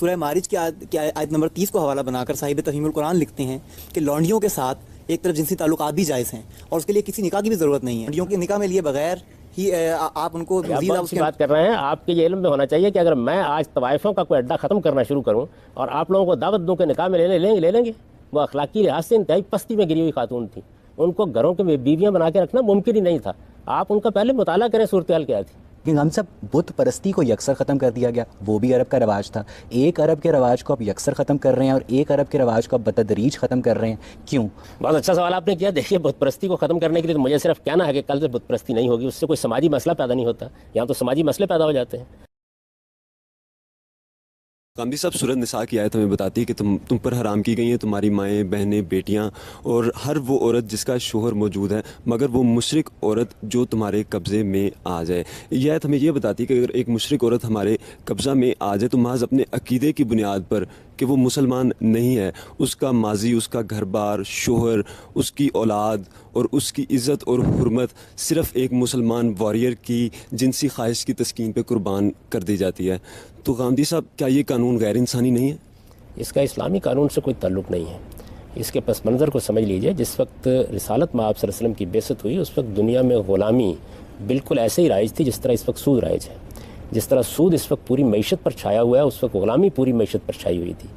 سورہ معارج کی آیت نمبر 30 کو حوالہ بنا کر صاحب تفہیم القرآن لکھتے ہیں کہ لونڈیوں کے ساتھ ایک طرف جنسی تعلقات بھی جائز ہیں اور اس کے لیے کسی نکاح کی بھی ضرورت نہیں ہے. لونڈیوں کے نکاح میں لیے بغیر ہی آپ ان کو مزید بات کر رہے ہیں. آپ کے یہ علم میں ہونا چاہیے کہ اگر میں آج طوائفوں کا کوئی اڈا ختم کرنا شروع کروں اور آپ لوگوں کو دعوت دوں کہ نکاح میں لے لیں گے. وہ اخلاقی لحاظ سے انتہائی پستی میں گری ہوئی خاتون تھیں, ان کو گھروں کے بیویاں بنا کے رکھنا ممکن ہی نہیں تھا. آپ ان کا پہلے مطالعہ کریں صورتحال کیا تھی. لیکن ہم سب بت پرستی کو یکسر ختم کر دیا گیا, وہ بھی عرب کا رواج تھا. ایک عرب کے رواج کو آپ یکسر ختم کر رہے ہیں اور ایک عرب کے رواج کو آپ بتدریج ختم کر رہے ہیں, کیوں؟ بہت اچھا سوال آپ نے کیا. دیکھیے بت پرستی کو ختم کرنے کے لیے تو مجھے صرف کہنا ہے کہ کل سے بت پرستی نہیں ہوگی, اس سے کوئی سماجی مسئلہ پیدا نہیں ہوتا. یہاں تو سماجی مسئلے پیدا ہو جاتے ہیں. قامدی صاحب سورۃ نساء کی آیت ہمیں بتاتی ہے کہ تم پر حرام کی گئی ہیں تمہاری مائیں, بہنیں, بیٹیاں اور ہر وہ عورت جس کا شوہر موجود ہے مگر وہ مشرک عورت جو تمہارے قبضے میں آ جائے. یہ آیت ہمیں یہ بتاتی ہے کہ اگر ایک مشرک عورت ہمارے قبضہ میں آ جائے تو محض اپنے عقیدے کی بنیاد پر کہ وہ مسلمان نہیں ہے, اس کا ماضی, اس کا گھر بار, شوہر, اس کی اولاد اور اس کی عزت اور حرمت صرف ایک مسلمان واریر کی جنسی خواہش کی تسکین پہ قربان کر دی جاتی ہے. تو قامدی صاحب کیا یہ قانون غیر انسانی نہیں ہے؟ اس کا اسلامی قانون سے کوئی تعلق نہیں ہے. اس کے پس منظر کو سمجھ لیجئے. جس وقت رسالت مآب صلی اللہ علیہ وسلم کی بعثت ہوئی اس وقت دنیا میں غلامی بالکل ایسے ہی رائج تھی جس طرح اس وقت سود رائج ہے. جس طرح سود اس وقت پوری معیشت پر چھایا ہوا ہے, اس وقت غلامی پوری معیشت پر چھائی ہوئی تھی.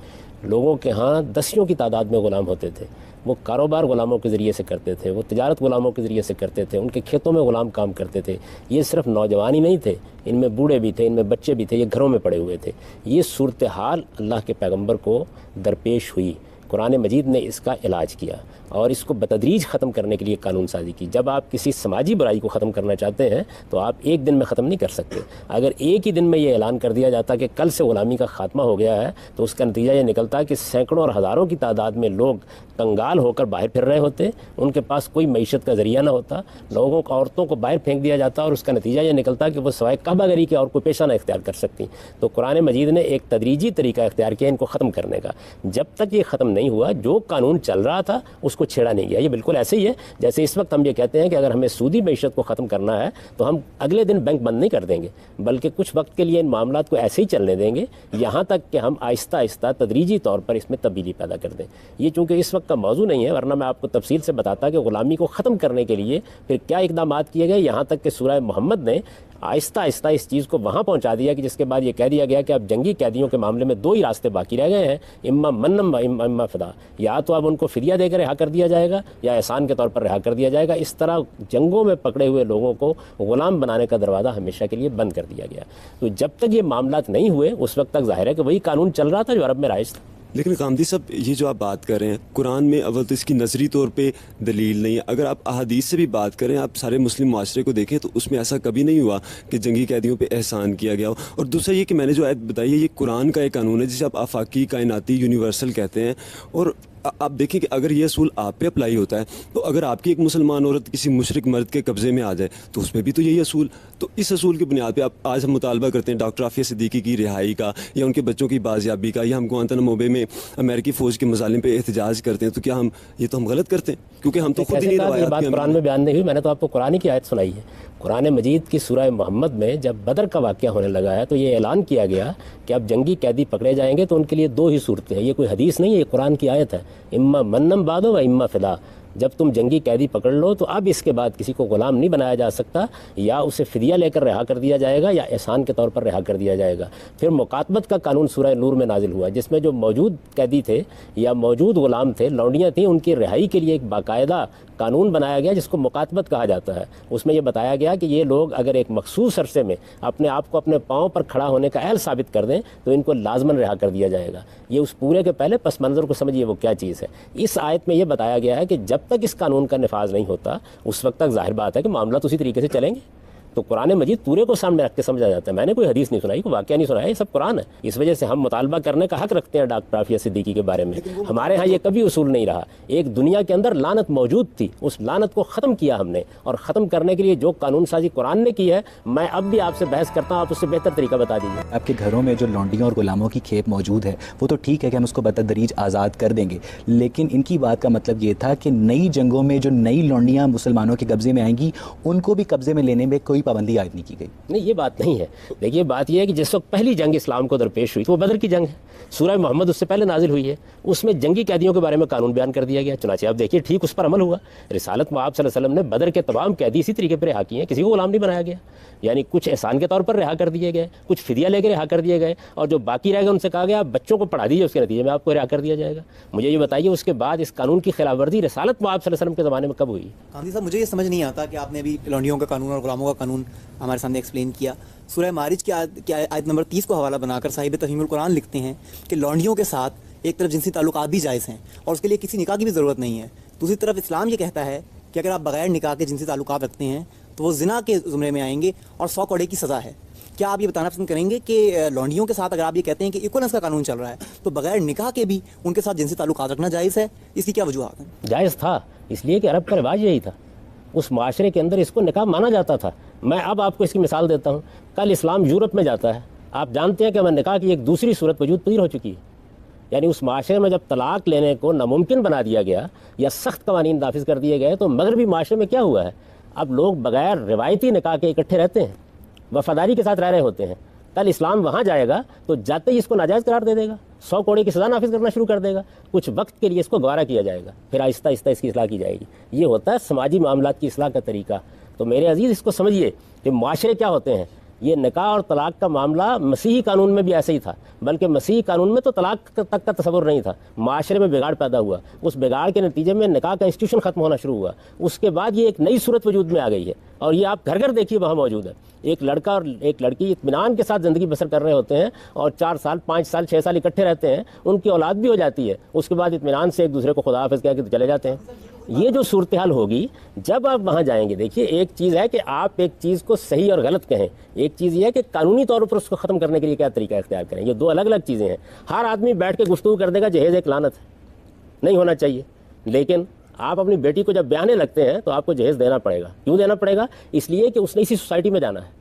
لوگوں کے ہاں دسیوں کی تعداد میں غلام ہوتے تھے. وہ کاروبار غلاموں کے ذریعے سے کرتے تھے, وہ تجارت غلاموں کے ذریعے سے کرتے تھے, ان کے کھیتوں میں غلام کام کرتے تھے. یہ صرف نوجوان ہی نہیں تھے, ان میں بوڑھے بھی تھے, ان میں بچے بھی تھے, یہ گھروں میں پڑے ہوئے تھے. یہ صورتحال اللہ کے پیغمبر کو درپیش ہوئی. قرآن مجید نے اس کا علاج کیا اور اس کو بتدریج ختم کرنے کے لیے قانون سازی کی. جب آپ کسی سماجی برائی کو ختم کرنا چاہتے ہیں تو آپ ایک دن میں ختم نہیں کر سکتے. اگر ایک ہی دن میں یہ اعلان کر دیا جاتا کہ کل سے غلامی کا خاتمہ ہو گیا ہے تو اس کا نتیجہ یہ نکلتا کہ سینکڑوں اور ہزاروں کی تعداد میں لوگ کنگال ہو کر باہر پھر رہے ہوتے, ان کے پاس کوئی معیشت کا ذریعہ نہ ہوتا, لوگوں کو, عورتوں کو باہر پھینک دیا جاتا اور اس کا نتیجہ یہ نکلتا کہ وہ سوائے کعبہ گری کے اور کوئی پیشہ نہ اختیار کر سکتی. تو قرآن مجید نے ایک تدریجی طریقہ اختیار کیا ان کو ختم کرنے کا. جب تک یہ ختم نہیں ہوا جو قانون چل رہا تھا اس کو چھیڑا نہیں گیا. یہ بالکل ایسے ہی ہے جیسے اس وقت ہم یہ کہتے ہیں کہ اگر ہمیں سودی معیشت کو ختم کرنا ہے تو ہم اگلے دن بینک بند نہیں کر دیں گے, بلکہ کچھ وقت کے لیے ان معاملات کو ایسے ہی چلنے دیں گے یہاں تک کہ ہم آہستہ آہستہ تدریجی طور پر اس میں تبدیلی پیدا کر دیں. یہ چونکہ اس وقت کا موضوع نہیں ہے ورنہ میں آپ کو تفصیل سے بتاتا کہ غلامی کو ختم کرنے کے لیے پھر کیا اقدامات کیے گئے, یہاں تک کہ سورہ محمد نے آہستہ آہستہ اس چیز کو وہاں پہنچا دیا کہ جس کے بعد یہ کہہ دیا گیا کہ اب جنگی قیدیوں کے معاملے میں دو ہی راستے باقی رہ گئے ہیں, اما منم و اما فدا. یا تو اب ان کو فدیہ دے کر رہا کر دیا جائے گا یا احسان کے طور پر رہا کر دیا جائے گا. اس طرح جنگوں میں پکڑے ہوئے لوگوں کو غلام بنانے کا دروازہ ہمیشہ کے لیے بند کر دیا گیا. تو جب تک یہ معاملات نہیں ہوئے اس وقت تک ظاہر ہے کہ وہی قانون چل رہا تھا جو عرب میں رائج تھا. لیکن قامدی صاحب یہ جو آپ بات کر رہے ہیں قرآن میں اول تو اس کی نظری طور پہ دلیل نہیں ہے. اگر آپ احادیث سے بھی بات کریں, آپ سارے مسلم معاشرے کو دیکھیں تو اس میں ایسا کبھی نہیں ہوا کہ جنگی قیدیوں پہ احسان کیا گیا ہو. اور دوسرا یہ کہ میں نے جو آیت بتائی ہے یہ قرآن کا ایک قانون ہے جسے آپ آفاقی, کائناتی, یونیورسل کہتے ہیں. اور آپ دیکھیں کہ اگر یہ اصول آپ پہ اپلائی ہوتا ہے تو اگر آپ کی ایک مسلمان عورت کسی مشرک مرد کے قبضے میں آ جائے تو اس میں بھی تو یہی اصول. تو اس اصول کی بنیاد پہ آپ آج ہم مطالبہ کرتے ہیں ڈاکٹر عافیہ صدیقی کی رہائی کا یا ان کے بچوں کی بازیابی کا, یا ہم گوانتانامو بے میں امریکی فوج کے مظالم پہ احتجاج کرتے ہیں. تو کیا ہم یہ تو ہم غلط کرتے ہیں کیونکہ ہم تو خود ہی نہیں روایات. یہ بات قرآن میں بیان نہیں ہوئی, میں نے تو آپ کو قرآن کی آیت سنائی ہے. قرآن مجید کی سورہ محمد میں جب بدر کا واقعہ ہونے لگا ہے تو یہ اعلان کیا گیا کہ اب جنگی قیدی پکڑے جائیں گے تو ان کے لیے دو ہی صورتیں ہیں. یہ کوئی حدیث نہیں ہے, یہ قرآن کی آیت ہے. اما منم بادو و اما فدا. جب تم جنگی قیدی پکڑ لو تو اب اس کے بعد کسی کو غلام نہیں بنایا جا سکتا, یا اسے فدیہ لے کر رہا کر دیا جائے گا یا احسان کے طور پر رہا کر دیا جائے گا. پھر مکاتبت کا قانون سورہ نور میں نازل ہوا جس میں جو موجود قیدی تھے یا موجود غلام تھے, لونڈیاں تھیں, ان کی رہائی کے لیے ایک باقاعدہ قانون بنایا گیا جس کو مکاتبت کہا جاتا ہے. اس میں یہ بتایا گیا کہ یہ لوگ اگر ایک مخصوص عرصے میں اپنے آپ کو اپنے پاؤں پر کھڑا ہونے کا اہل ثابت کر دیں تو ان کو لازماً رہا کر دیا جائے گا. یہ اس پورے کے پہلے پس منظر کو سمجھیے وہ کیا چیز ہے. اس آیت میں یہ بتایا گیا ہے کہ جب تک اس قانون کا نفاذ نہیں ہوتا اس وقت تک ظاہر بات ہے کہ معاملات اسی طریقے سے چلیں گے. تو قرآن مجید پورے کو سامنے رکھ کے سمجھا جاتا ہے. میں نے کوئی حدیث نہیں سنائی, کوئی واقعہ نہیں سنایا, یہ سب قرآن ہے. اس وجہ سے ہم مطالبہ کرنے کا حق رکھتے ہیں ڈاکٹر عافیہ صدیقی کے بارے میں. ہمارے ہاں یہ کبھی اصول نہیں رہا. ایک دنیا کے اندر لعنت موجود تھی, اس لعنت کو ختم کیا ہم نے, اور ختم کرنے کے لیے جو قانون سازی قرآن نے کی ہے میں اب بھی آپ سے بحث کرتا ہوں, آپ اس سے بہتر طریقہ بتا دیجیے. آپ کے گھروں میں جو لونڈیوں اور غلاموں کی کھیپ موجود ہے وہ تو ٹھیک ہے کہ ہم اس کو بتدریج آزاد کر دیں گے, لیکن ان کی بات کا مطلب یہ تھا کہ نئی جنگوں میں جو نئی لونڈیاں مسلمانوں کے قبضے میں آئیں گی ان کو بھی قبضے میں لینے میں کوئی پابندی عائد نہیں کی گئی. نہیں, یہ بات نہیں ہے. دیکھیے بات یہ ہے کہ جس وقت پہلی جنگ اسلام کو درپیش ہوئی تو وہ بدر کی جنگ ہے. سورہ محمد اس سے پہلے نازل ہوئی ہے، اس میں جنگی قیدیوں کے بارے میں قانون بیان کر دیا گیا، چنانچہ آپ دیکھیے ٹھیک اس پر عمل ہوا۔ رسالت میں آپ صلی اللہ علیہ وسلم نے بدر کے تمام قیدی اسی طریقے پر رہا کیے ہیں، کسی کو غلام نہیں بنایا گیا، یعنی کچھ احسان کے طور پر رہا کر دیے گئے، کچھ فدیہ لے کے رہا کر دیے گئے، اور جو باقی رہ گئے ان سے کہا گیا آپ بچوں کو پڑھا دیجیے، اس کے نتیجے میں آپ کو رہا کر دیا جائے گا۔ مجھے یہ بتائیے اس کے بعد اس قانون کی خلاف ورزی رسالت میں آپ صلی اللہ علیہ وسلم کے زمانے میں کب ہوئی؟ قاضی صاحب مجھے یہ سمجھ نہیں آتا کہ آپ نے ابھی لونڈیوں کا قانون اور غلاموں کا قانون ہمارے سامنے ایکسپلین کیا۔ سورہ معارج کی آیت نمبر 30 کو حوالہ بنا کر صاحب تفہیم القرآن لکھتے ہیں کہ لونڈیوں کے ساتھ ایک طرف جنسی تعلقات بھی جائز ہیں اور اس کے لیے کسی نکاح کی بھی ضرورت نہیں ہے، دوسری طرف اسلام یہ کہتا ہے کہ اگر آپ بغیر نکاح کے جنسی تعلقات رکھتے ہیں تو وہ زنا کے زمرے میں آئیں گے اور 100 کوڑے کی سزا ہے۔ کیا آپ یہ بتانا پسند کریں گے کہ لونڈیوں کے ساتھ اگر آپ یہ کہتے ہیں کہ ایکولنس کا قانون چل رہا ہے تو بغیر نکاح کے بھی ان کے ساتھ جنسی تعلقات رکھنا جائز ہے؟ اس کی کیا وجوہات ہیں؟ جائز تھا، اس لیے کہ عرب کا رواج یہی تھا، اس معاشرے کے اندر اس کو نکاح مانا جاتا تھا۔ میں اب آپ کو اس کی مثال دیتا ہوں، کل اسلام یورپ میں جاتا ہے، آپ جانتے ہیں کہ ہمیں نکاح کی ایک دوسری صورت وجود پذیر ہو چکی ہے، یعنی اس معاشرے میں جب طلاق لینے کو ناممکن بنا دیا گیا یا سخت قوانین نافذ کر دیے گئے تو مغربی معاشرے میں کیا ہوا ہے، اب لوگ بغیر روایتی نکاح کے اکٹھے رہتے ہیں، وفاداری کے ساتھ رہ رہے ہوتے ہیں۔ کل اسلام وہاں جائے گا تو جاتے ہی اس کو ناجائز قرار دے دے گا، 100 کوڑے کی سزا نافذ کرنا شروع کر دے گا، کچھ وقت کے لیے اس کو گوارا کیا جائے گا، پھر آہستہ آہستہ اس کی اصلاح کی جائے گی۔ یہ ہوتا ہے سماجی معاملات کی اصلاح کا طریقہ۔ تو میرے عزیز اس کو سمجھیے کہ معاشرے کیا ہوتے ہیں، یہ نکاح اور طلاق کا معاملہ مسیحی قانون میں بھی ایسے ہی تھا، بلکہ مسیحی قانون میں تو طلاق تک کا تصور نہیں تھا، معاشرے میں بگاڑ پیدا ہوا، اس بگاڑ کے نتیجے میں نکاح کا انسٹیٹیوشن ختم ہونا شروع ہوا، اس کے بعد یہ ایک نئی صورت وجود میں آ گئی ہے، اور یہ آپ گھر گھر دیکھیے وہاں موجود ہے۔ ایک لڑکا اور ایک لڑکی اطمینان کے ساتھ زندگی بسر کر رہے ہوتے ہیں اور 4 سال 5 سال 6 سال اکٹھے رہتے ہیں، ان کی اولاد بھی ہو جاتی ہے، اس کے بعد اطمینان سے ایک دوسرے کو خدا حافظ کہہ کے چلے جاتے ہیں۔ یہ جو صورتحال ہوگی جب آپ وہاں جائیں گے، دیکھیے ایک چیز ہے کہ آپ ایک چیز کو صحیح اور غلط کہیں، ایک چیز یہ ہے کہ قانونی طور پر اس کو ختم کرنے کے لیے کیا طریقہ اختیار کریں، یہ دو الگ الگ چیزیں ہیں۔ ہر آدمی بیٹھ کے گفتگو کر دے گا جہیز ایک لعنت ہے، نہیں ہونا چاہیے، لیکن آپ اپنی بیٹی کو جب بیاہنے لگتے ہیں تو آپ کو جہیز دینا پڑے گا۔ کیوں دینا پڑے گا؟ اس لیے کہ اس نے اسی سوسائٹی میں جانا ہے،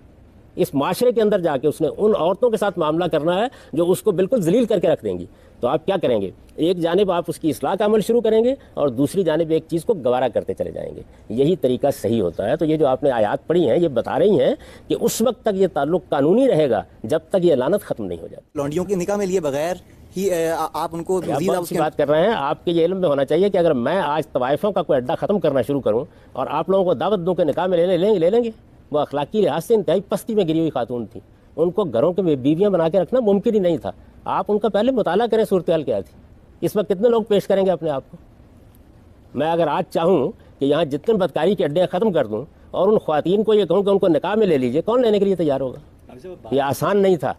اس معاشرے کے اندر جا کے اس نے ان عورتوں کے ساتھ معاملہ کرنا ہے جو اس کو بالکل ذلیل کر کے رکھ دیں گی۔ تو آپ کیا کریں گے؟ ایک جانب آپ اس کی اصلاح کا عمل شروع کریں گے اور دوسری جانب ایک چیز کو گوارا کرتے چلے جائیں گے، یہی طریقہ صحیح ہوتا ہے۔ تو یہ جو آپ نے آیات پڑھی ہیں یہ بتا رہی ہیں کہ اس وقت تک یہ تعلق قانونی رہے گا جب تک یہ لعنت ختم نہیں ہو جاتی۔ لونڈیوں کے نکاح میں لیے بغیر ہی آپ ان کو آپ بہت سی بات کر رہے ہیں، آپ کے یہ علم میں ہونا چاہیے کہ اگر میں آج طوائفوں کا کوئی اڈا ختم کرنا شروع کروں اور آپ لوگوں کو دعوت دوں کہ نکاح میں لے لیں گے، وہ اخلاقی لحاظ سے انتہائی پستی میں گری ہوئی خاتون تھیں، ان کو گھروں کے بیویاں بنا کے رکھنا ممکن ہی نہیں تھا۔ آپ ان کا پہلے مطالعہ کریں صورتحال کیا تھی، اس وقت کتنے لوگ پیش کریں گے اپنے آپ کو؟ میں اگر آج چاہوں کہ یہاں جتنے بدکاری کے اڈے ختم کر دوں اور ان خواتین کو یہ کہوں کہ ان کو نکاح میں لے لیجئے، کون لینے کے لیے تیار ہوگا؟ یہ آسان نہیں تھا۔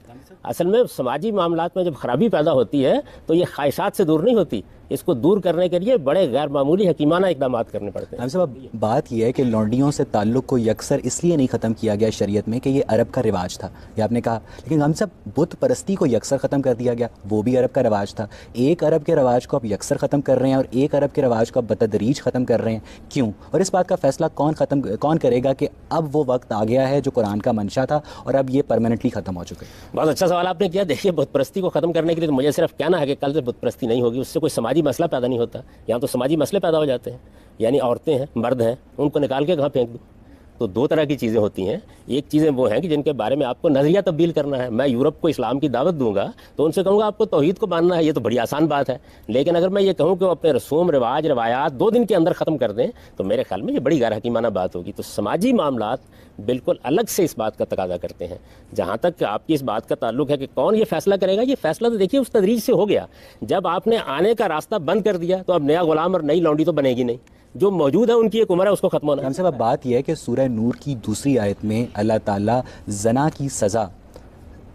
اصل میں سماجی معاملات میں جب خرابی پیدا ہوتی ہے تو یہ خواہشات سے دور نہیں ہوتی، اس کو دور کرنے کے لیے بڑے غیر معمولی حکیمانہ اقدامات کرنے پڑتے ہیں۔ ہم صاحب بات یہ ہے کہ لونڈیوں سے تعلق کو یکسر اس لیے نہیں ختم کیا گیا شریعت میں کہ یہ عرب کا رواج تھا، یہ آپ نے کہا، لیکن ہم صاحب بت پرستی کو یکسر ختم کر دیا گیا، وہ بھی عرب کا رواج تھا۔ ایک عرب کے رواج کو آپ یکسر ختم کر رہے ہیں اور ایک عرب کے رواج کو آپ بتدریج ختم کر رہے ہیں، کیوں؟ اور اس بات کا فیصلہ کون کرے گا کہ اب وہ وقت آ گیا ہے جو قرآن کا منشا تھا اور اب یہ پرماننٹلی ختم ہو چکا ہے؟ بہت اچھا سوال آپ نے کیا۔ دیکھیے بت پرستی کو ختم کرنے کے لیے تو مجھے صرف کہنا ہے کہ کل سے بت پرستی نہیں ہوگی، اس سے کوئی سماجی مسئلہ پیدا نہیں ہوتا، یہاں تو سماجی مسئلے پیدا ہو جاتے ہیں، یعنی عورتیں ہیں، مرد ہیں، ان کو نکال کے کہاں پھینک دوں؟ تو دو طرح کی چیزیں ہوتی ہیں، ایک چیزیں وہ ہیں کہ جن کے بارے میں آپ کو نظریہ تبدیل کرنا ہے۔ میں یورپ کو اسلام کی دعوت دوں گا تو ان سے کہوں گا آپ کو توحید کو ماننا ہے، یہ تو بڑی آسان بات ہے، لیکن اگر میں یہ کہوں کہ وہ اپنے رسوم رواج روایات 2 دن کے اندر ختم کر دیں تو میرے خیال میں یہ بڑی غیر حکیمانہ بات ہوگی۔ تو سماجی معاملات بالکل الگ سے اس بات کا تقاضا کرتے ہیں۔ جہاں تک آپ کی اس بات کا تعلق ہے کہ کون یہ فیصلہ کرے گا، یہ فیصلہ تو دیکھیے اس تدریج سے ہو گیا۔ جب آپ نے آنے کا راستہ بند کر دیا تو اب نیا غلام اور نئی لونڈی تو بنے گی نہیں، جو موجود ہے ان کی ایک عمر ہے، اس کو ختم ہونا ہے۔ ہم صاحب اب بات یہ ہے کہ سورہ نور کی دوسری آیت میں اللہ تعالیٰ زنا کی سزا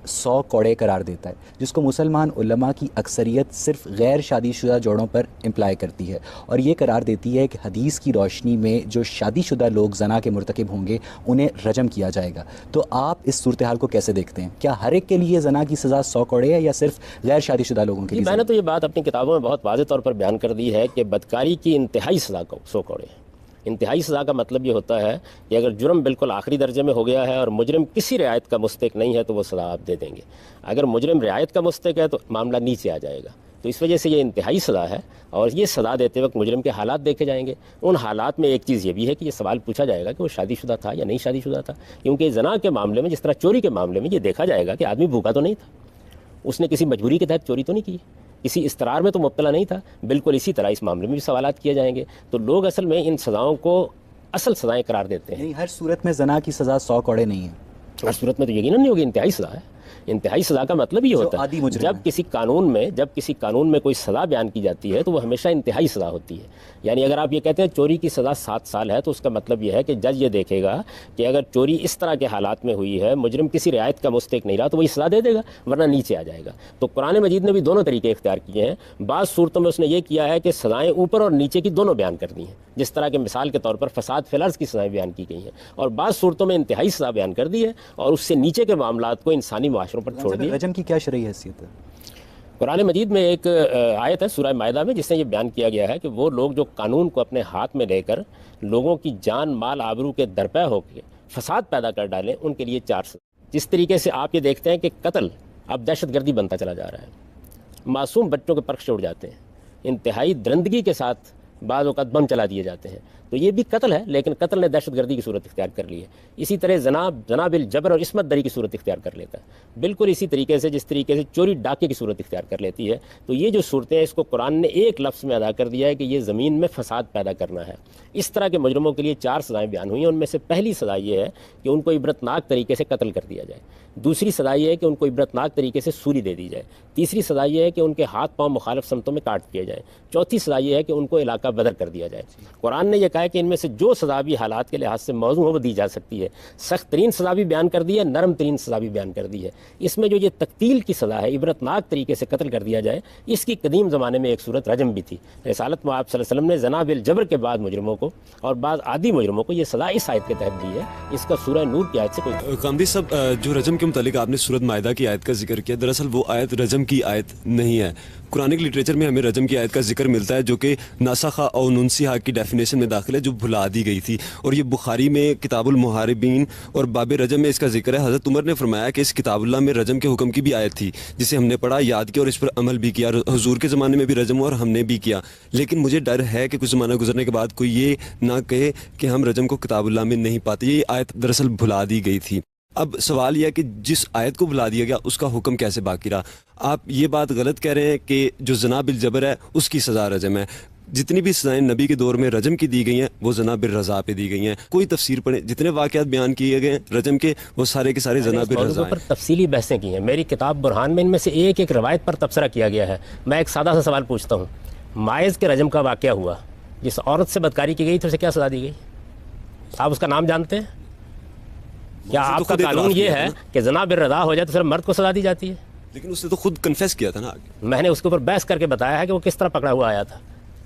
100 کوڑے قرار دیتا ہے، جس کو مسلمان علماء کی اکثریت صرف غیر شادی شدہ جوڑوں پر امپلائی کرتی ہے، اور یہ قرار دیتی ہے کہ حدیث کی روشنی میں جو شادی شدہ لوگ زنا کے مرتکب ہوں گے انہیں رجم کیا جائے گا۔ تو آپ اس صورتحال کو کیسے دیکھتے ہیں؟ کیا ہر ایک کے لیے زنا کی سزا 100 کوڑے ہے یا صرف غیر شادی شدہ لوگوں کے لیے؟ میں نے تو یہ بات اپنی کتابوں میں بہت واضح طور پر بیان کر دی ہے کہ بدکاری کی انتہائی سزا کو 100 کوڑے ہے۔ انتہائی سزا کا مطلب یہ ہوتا ہے کہ اگر جرم بالکل آخری درجے میں ہو گیا ہے اور مجرم کسی رعایت کا مستحق نہیں ہے تو وہ سزا آپ دے دیں گے، اگر مجرم رعایت کا مستحق ہے تو معاملہ نیچے آ جائے گا۔ تو اس وجہ سے یہ انتہائی سزا ہے، اور یہ سزا دیتے وقت مجرم کے حالات دیکھے جائیں گے۔ ان حالات میں ایک چیز یہ بھی ہے کہ یہ سوال پوچھا جائے گا کہ وہ شادی شدہ تھا یا نہیں شادی شدہ تھا، کیونکہ زنا کے معاملے میں، جس طرح چوری کے معاملے میں، یہ دیکھا جائے گا کہ آدمی بھوکا تو نہیں تھا، اس نے کسی مجبوری کے تحت چوری تو نہیں کی، کسی استرار میں تو مبتلا نہیں تھا. بالکل اسی طرح اس معاملے میں بھی سوالات کیے جائیں گے. تو لوگ اصل میں ان سزاؤں کو اصل سزائیں قرار دیتے ہیں. یعنی ہر صورت میں زنا کی سزا 100 کوڑے نہیں ہے. ہر صورت میں تو یقیناً نہیں ہوگی، انتہائی سزا ہے. انتہائی سزا کا مطلب یہ ہوتا ہے جب کسی قانون میں کوئی سزا بیان کی جاتی ہے تو وہ ہمیشہ انتہائی سزا ہوتی ہے. یعنی اگر آپ یہ کہتے ہیں چوری کی سزا 7 سال ہے تو اس کا مطلب یہ ہے کہ جج یہ دیکھے گا کہ اگر چوری اس طرح کے حالات میں ہوئی ہے، مجرم کسی رعایت کا مستحق نہیں رہا تو وہی سزا دے دے گا، ورنہ نیچے آ جائے گا. تو قرآن مجید نے بھی دونوں طریقے اختیار کیے ہیں. بعض صورتوں میں اس نے یہ کیا ہے کہ سزائیں اوپر اور نیچے کی دونوں بیان کر دی ہیں، جس طرح کہ مثال کے طور پر فساد فی الارض کی سزائیں بیان کی گئی ہیں، اور بعض صورتوں میں انتہائی سزا بیان کر دی ہے اور اس سے نیچے کے معاملات کو انسانی معاشروں پر چھوڑ دیا. رجم کی کیا شرعی حیثیت ہے؟ قرآن مجید میں ایک آیت ہے سورہ مائدہ میں جس میں یہ بیان کیا گیا ہے کہ وہ لوگ جو قانون کو اپنے ہاتھ میں لے کر لوگوں کی جان مال آبرو کے درپے ہو کے فساد پیدا کر ڈالیں، ان کے لیے 4 سزا. جس طریقے سے آپ یہ دیکھتے ہیں کہ قتل اب دہشت گردی بنتا چلا جا رہا ہے، معصوم بچوں کے پرخ اڑ جاتے ہیں، انتہائی درندگی کے ساتھ بعض اوقات بم چلا دیے جاتے ہیں، تو یہ بھی قتل ہے لیکن قتل نے دہشت گردی کی صورت اختیار کر لی ہے. اسی طرح زنا بالجبر اور عصمت دری کی صورت اختیار کر لیتا ہے. بالکل اسی طریقے سے جس طریقے سے چوری ڈاکے کی صورت اختیار کر لیتی ہے. تو یہ جو صورتیں ہیں اس کو قرآن نے ایک لفظ میں ادا کر دیا ہے کہ یہ زمین میں فساد پیدا کرنا ہے. اس طرح کے مجرموں کے لیے 4 سزائیں بیان ہوئی ہیں. ان میں سے پہلی سزا یہ ہے کہ ان کو عبرتناک طریقے سے قتل کر دیا جائے. دوسری سزا یہ ہے کہ ان کو عبرتناک طریقے سے سولی دے دی جائے. تیسری سزا یہ ہے کہ ان کے ہاتھ پاؤں مخالف سمتوں میں کاٹ دیے جائیں. چوتھی سزا یہ ہے کہ ان کو علاقہ بدر کر دیا جائے. قرآن نے یہ کہا ہے کہ ان میں سے جو سزا بھی حالات کے لحاظ سے موزوں ہو وہ دی جا سکتی ہے. سخت ترین سزا بھی بیان کر دی ہے، نرم ترین سزا بھی بیان کر دی ہے. اس میں جو یہ تقتیل کی سزا ہے، عبرتناک طریقے سے قتل کر دیا جائے، اس کی قدیم زمانے میں ایک صورت رجم بھی تھی. رسالت میں آپ صلی اللہ علیہ وسلم نے زنا بالجبر کے بعد مجرموں کو اور بعض عادی مجرموں کو یہ سزا اس آیت کے تحت دی ہے. اس کا سورہ نور کی آیت سے کوئی قامدی صاحب، جو رجم کے متعلق آپ نے سورۃ مائدہ کی آیت کا ذکر کیا، دراصل وہ آیت رجم کی آیت نہیں ہے. قرآنک لٹریچر میں ہمیں رجم کی آیت کا ذکر ملتا ہے جو کہ ناسخہ او ننسیہ کی ڈیفینیشن میں داخل ہے، جو بھلا دی گئی تھی. اور یہ بخاری میں کتاب المحاربین اور باب رجم میں اس کا ذکر ہے. حضرت عمر نے فرمایا کہ اس کتاب اللہ میں رجم کے حکم کی بھی آیت تھی جسے ہم نے پڑھا، یاد کیا اور اس پر عمل بھی کیا. حضور کے زمانے میں بھی رجم ہوا اور ہم نے بھی کیا. لیکن مجھے ڈر ہے کہ کچھ زمانہ گزرنے کے بعد کوئی یہ نہ کہے کہ ہم رجم کو کتاب اللہ میں نہیں پاتے. یہ آیت دراصل بھلا دی گئی تھی. اب سوال یہ ہے کہ جس آیت کو بھلا دیا گیا اس کا حکم کیسے باقی رہا؟ آپ یہ بات غلط کہہ رہے ہیں کہ جو زنا بالجبر ہے اس کی سزا رجم ہے. جتنی بھی سزائیں نبی کے دور میں رجم کی دی گئی ہیں وہ زنا بالرضا پہ دی گئی ہیں. کوئی تفسیر پڑھیں، جتنے واقعات بیان کیے گئے ہیں رجم کے وہ سارے کے سارے زنا بالرضا پر تفصیلی بحثیں کی ہیں. میری کتاب برہان میں ان میں سے ایک ایک روایت پر تبصرہ کیا گیا ہے. میں ایک سادہ سا سوال پوچھتا ہوں، ماعز کے رجم کا واقعہ ہوا، جس عورت سے بدکاری کی گئی تو اسے کیا سزا دی گئی؟ آپ اس کا نام جانتے ہیں؟ کیا آپ کا قانون یہ ہے کہ زنا بالرضا ہو جائے تو صرف مرد کو سزا دی جاتی ہے؟ لیکن اس نے تو خود کنفیس کیا تھا نا. میں نے اس کے اوپر بحث کر کے بتایا ہے کہ وہ کس طرح پکڑا ہوا آیا تھا،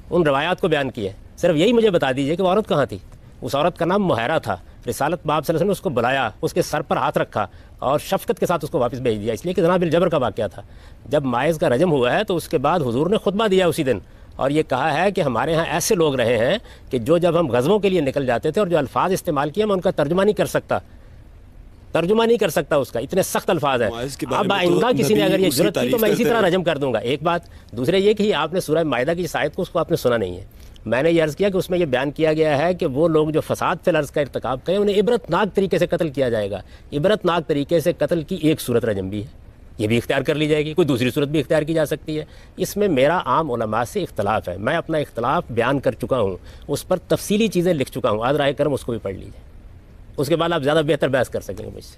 ان روایات کو بیان کیا ہے. صرف یہی مجھے بتا دیجئے کہ وہ عورت کہاں تھی. اس عورت کا نام مہیرہ تھا. رسالت باب صلی اللہ علیہ وسلم نے اس کو بلایا، اس کے سر پر ہاتھ رکھا اور شفقت کے ساتھ اس کو واپس بھیج دیا، اس لیے کہ زنا بالجبر کا واقعہ تھا. جب ماعز کا رجم ہوا ہے تو اس کے بعد حضور نے خطبہ دیا اسی دن اور یہ کہا ہے کہ ہمارے ہاں ایسے لوگ رہے ہیں کہ جو جب ہم غزووں کے لیے نکل جاتے تھے اور جو الفاظ استعمال کیے میں ان کا ترجمہ نہیں کر سکتا اس کا، اتنے سخت الفاظ ہیں. اب آئندہ کسی نے اگر یہ جرت کی تو میں اسی طرح رجم کر دوں گا. ایک بات. دوسرے یہ کہ آپ نے سورہ مائدہ کی شاید کو اس کو آپ نے سنا نہیں ہے. میں نے یہ عرض کیا کہ اس میں یہ بیان کیا گیا ہے کہ وہ لوگ جو فساد فی الارض کا ارتکاب کریں انہیں عبرتناک طریقے سے قتل کیا جائے گا. عبرتناک طریقے سے قتل کی ایک صورت رجم بھی ہے، یہ بھی اختیار کر لی جائے گی. کوئی دوسری صورت بھی اختیار کی جا سکتی ہے. اس میں میرا عام علماء سے اختلاف ہے. میں اپنا اختلاف بیان کر چکا ہوں، اس پر تفصیلی چیزیں لکھ چکا ہوں. آج رائے کرم اس کو بھی پڑھ لیجیے، اس کے بعد آپ زیادہ بہتر بحث کر سکیں گے مجھ سے.